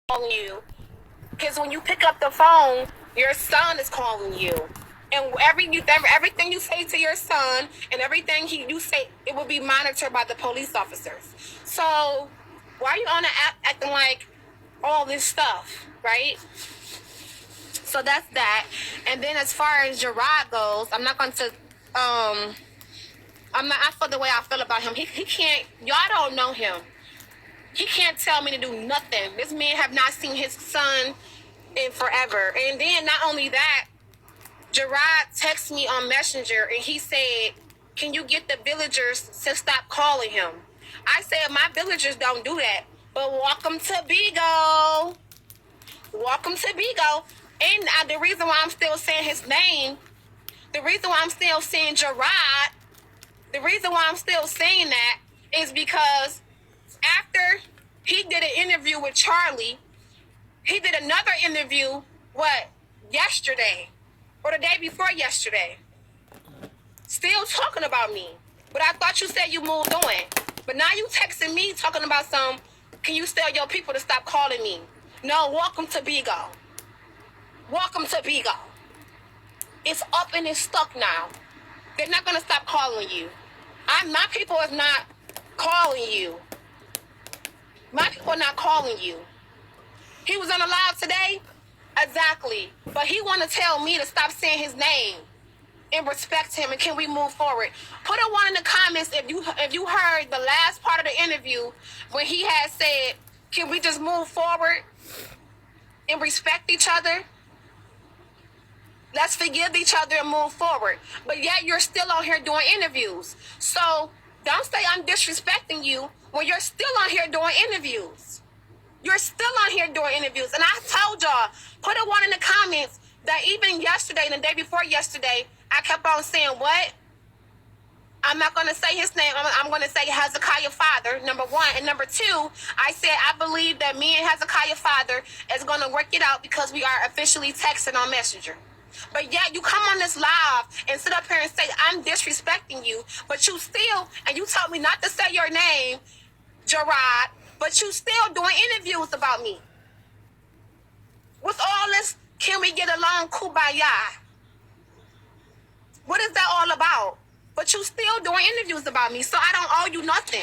calling you. Because when you pick up the phone, your son is calling you. And everything you say to your son and everything you say, it will be monitored by the police officers. So why are you on the app acting like all this stuff, right? So that's that. And then as far as Gerard goes, I'm not going to I feel the way I feel about him. He can't, y'all don't know him. He can't tell me to do nothing. This man have not seen his son in forever. And then not only that, Gerard texted me on Messenger and he said, can you get the villagers to stop calling him? I said, my villagers don't do that. But welcome to Bigo. Welcome to Bigo. And the reason why I'm still saying his name, the reason why I'm still saying Gerard, the reason why I'm still saying that is because after he did an interview with Charlie, he did another interview, yesterday? Or the day before yesterday. Still talking about me. But I thought you said you moved on. But now you texting me talking about can you tell your people to stop calling me? No, welcome to Bigo. Welcome to Bigo. It's up and it's stuck now. They're not going to stop calling you. My people is not calling you. My people are not calling you. He was on the live today? Exactly. But he want to tell me to stop saying his name and respect him, and can we move forward? Put a one in the comments if you heard the last part of the interview when he had said, can we just move forward and respect each other? Let's forgive each other and move forward. But yet you're still on here doing interviews. So don't say I'm disrespecting you when you're still on here doing interviews. You're still on here doing interviews. And I told y'all, put a one in the comments that even yesterday and the day before yesterday, I kept on saying what? I'm not going to say his name. I'm going to say Hezekiah's father, number one. And number two, I said I believe that me and Hezekiah's father is going to work it out because we are officially texting on Messenger. But yet you come on this live and sit up here and say I'm disrespecting you, but you still, and you told me not to say your name, Gerard, but you still doing interviews about me. With all this, can we get along, kumbaya? What is that all about? But you still doing interviews about me, so I don't owe you nothing.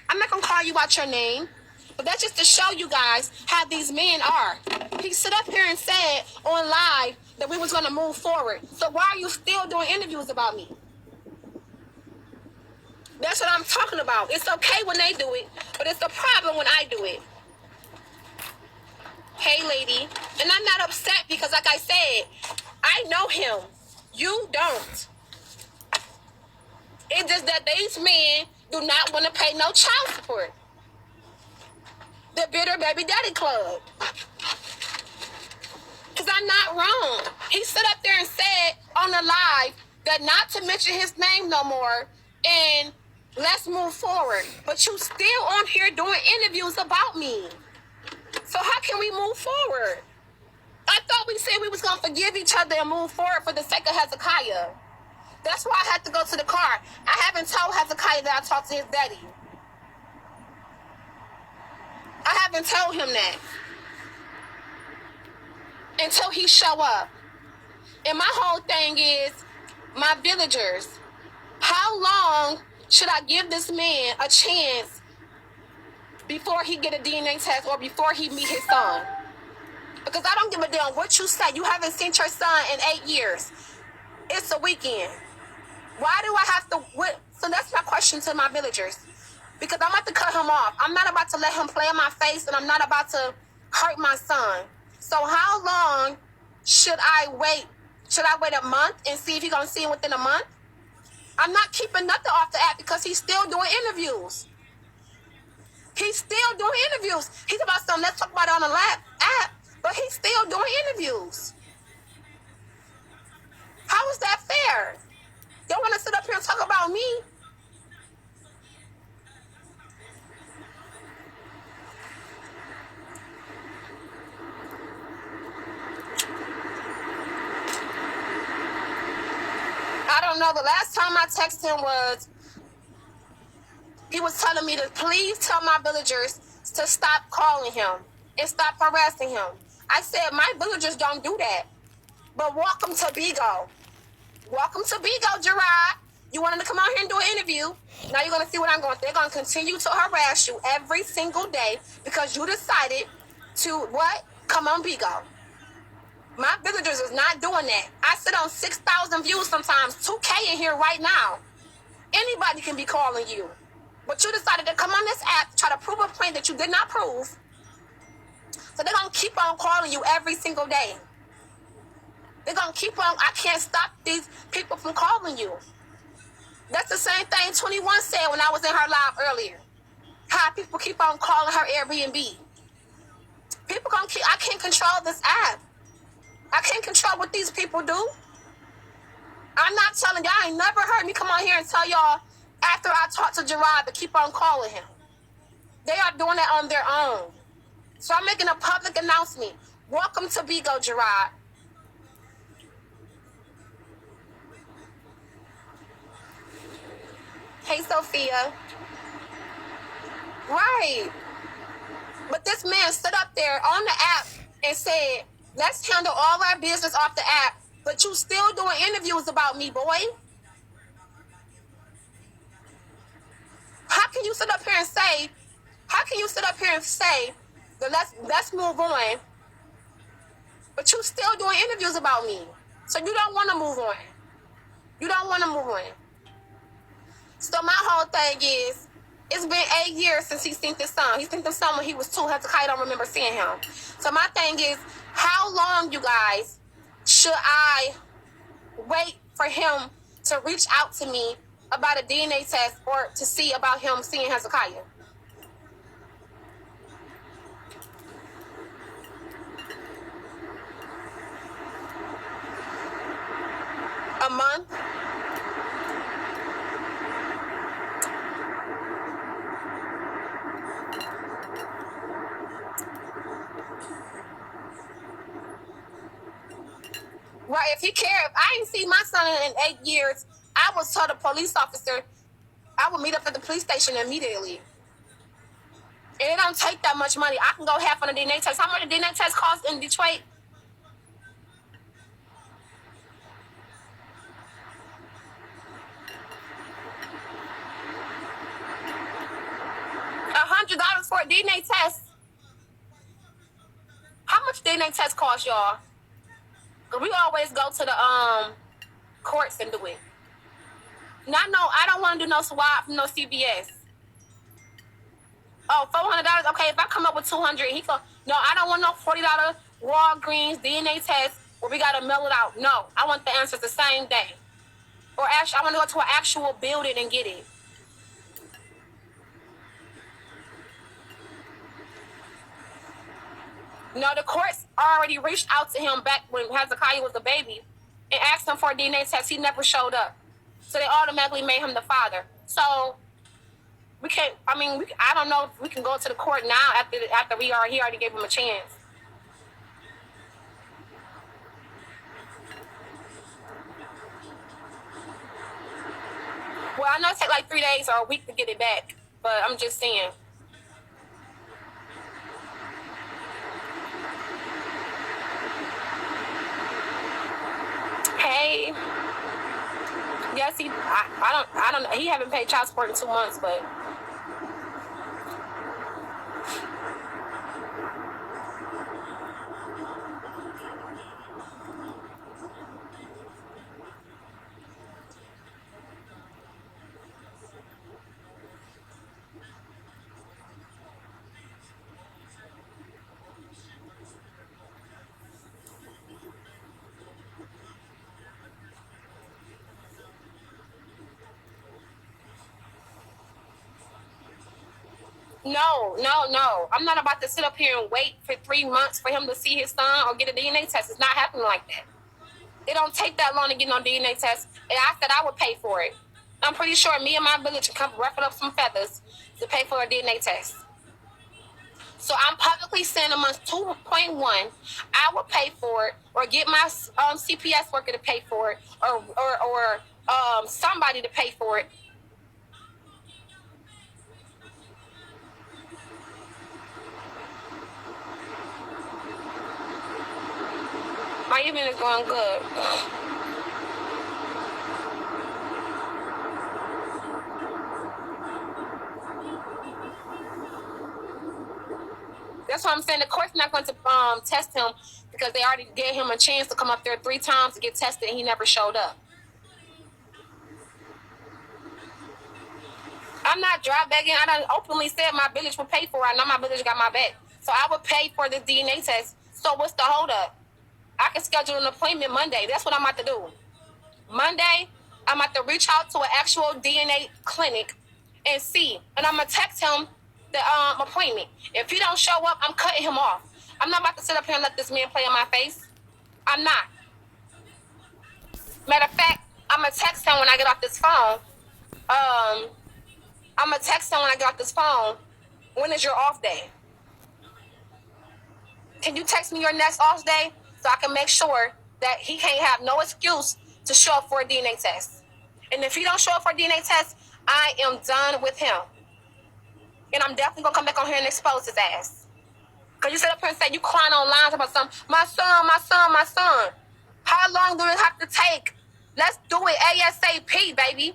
I'm not going to call you out your name, but that's just to show you guys how these men are. He stood up here and said on live that we was going to move forward. So why are you still doing interviews about me? That's what I'm talking about. It's okay when they do it, but it's a problem when I do it. Hey, lady. And I'm not upset because, like I said, I know him. You don't. It's just that these men do not want to pay no child support. The Bitter Baby Daddy Club. Because I'm not wrong. He stood up there and said on the live that not to mention his name no more and let's move forward. But you still on here doing interviews about me. So how can we move forward? I thought we said we was going to forgive each other and move forward for the sake of Hezekiah. That's why I had to go to the car. I haven't told Hezekiah that I talked to his daddy. I haven't told him that. Until he show up. And my whole thing is, my villagers, how long should I give this man a chance before he get a DNA test or before he meet his son? Because I don't give a damn what you say. You haven't seen your son in 8 years. It's a weekend. Why do I have to... So that's my question to my villagers. Because I'm about to cut him off. I'm not about to let him play in my face, and I'm not about to hurt my son. So how long should I wait? Should I wait a month and see if he's going to see him within a month? I'm not keeping nothing off the app because he's still doing interviews. He's still doing interviews. He's about something, let's talk about it on the app, but he's still doing interviews. How is that fair? They want to sit up here and talk about me? I don't know. The last time I texted him he was telling me to please tell my villagers to stop calling him. and stop harassing him. I said, my villagers don't do that. But welcome to Bigo. Welcome to Bigo, Gerard. You wanted to come out here and do an interview. Now you're going to see what I'm going to do. They're going to continue to harass you every single day because you decided to, what? Come on Bigo. My villagers is not doing that. I sit on 6,000 views sometimes, 2K in here right now. Anybody can be calling you. But you decided to come on this app, try to prove a point that you did not prove. So they're going to keep on calling you every single day. They're going to keep on. I can't stop these people from calling you. That's the same thing 21 said when I was in her live earlier. How people keep on calling her Airbnb. People going to keep. I can't control this app. I can't control what these people do. I'm not telling y'all. I ain't never heard me come on here and tell y'all after I talked to Gerard to keep on calling him. They are doing that on their own. So I'm making a public announcement. Welcome to Bigo, Gerard. Hey, Sophia. Right. But this man stood up there on the app and said, let's handle all our business off the app, but you still doing interviews about me, boy. How can you sit up here and say, that let's move on, but you still doing interviews about me? So you don't want to move on. You don't want to move on. So my whole thing is, it's been 8 years since he seen this son. He seen this son when he was 2. Hezekiah don't remember seeing him. So my thing is, how long, you guys, should I wait for him to reach out to me about a DNA test or to see about him seeing Hezekiah? A month? Right, if he cared, if I didn't see my son in 8 years, I would tell the police officer, I would meet up at the police station immediately. And it don't take that much money. I can go half on a DNA test. How much a DNA test cost in Detroit? $100 for a DNA test. How much DNA test cost, y'all? Cause we always go to the courts and do it. Not no, I don't want to do no swab from no CVS. Oh, $400. Okay, if I come up with 200, he go. No, I don't want no $40 Walgreens DNA test where we gotta mail it out. No, I want the answers the same day. Or actually, I want to go to an actual building and get it. No, the courts already reached out to him back when Hezekiah was a baby and asked him for a DNA test. He never showed up. So they automatically made him the father. So we can't, I don't know if we can go to the court now after he already gave him a chance. Well, I know it takes like 3 days or a week to get it back, but I'm just saying. Hey. Yes, I don't, he haven't paid child support in 2 months, but. No. I'm not about to sit up here and wait for 3 months for him to see his son or get a DNA test. It's not happening like that. It don't take that long to get no DNA test. And I said I would pay for it. I'm pretty sure me and my village can come ruffle up some feathers to pay for a DNA test. So I'm publicly saying a month 2.1, I will pay for it, or get my CPS worker to pay for it, or somebody to pay for it. My evening is going good. That's what I'm saying. The court's not going to test him because they already gave him a chance to come up there 3 times to get tested, and he never showed up. I'm not dry begging. I done openly said my village would pay for it. I know my village got my back. So I would pay for this DNA test. So what's the holdup? I can schedule an appointment Monday. That's what I'm about to do. Monday, I'm about to reach out to an actual DNA clinic and see. And I'm going to text him the appointment. If he don't show up, I'm cutting him off. I'm not about to sit up here and let this man play in my face. I'm not. Matter of fact, I'm going to text him when I get off this phone. I'm going to text him when I get off this phone. When is your off day? Can you text me your next off day so I can make sure that he can't have no excuse to show up for a DNA test? And if he don't show up for a DNA test, I am done with him. And I'm definitely going to come back on here and expose his ass. Because you sit up here and say you crying online about something. My son, my son, my son. How long do it have to take? Let's do it ASAP, baby.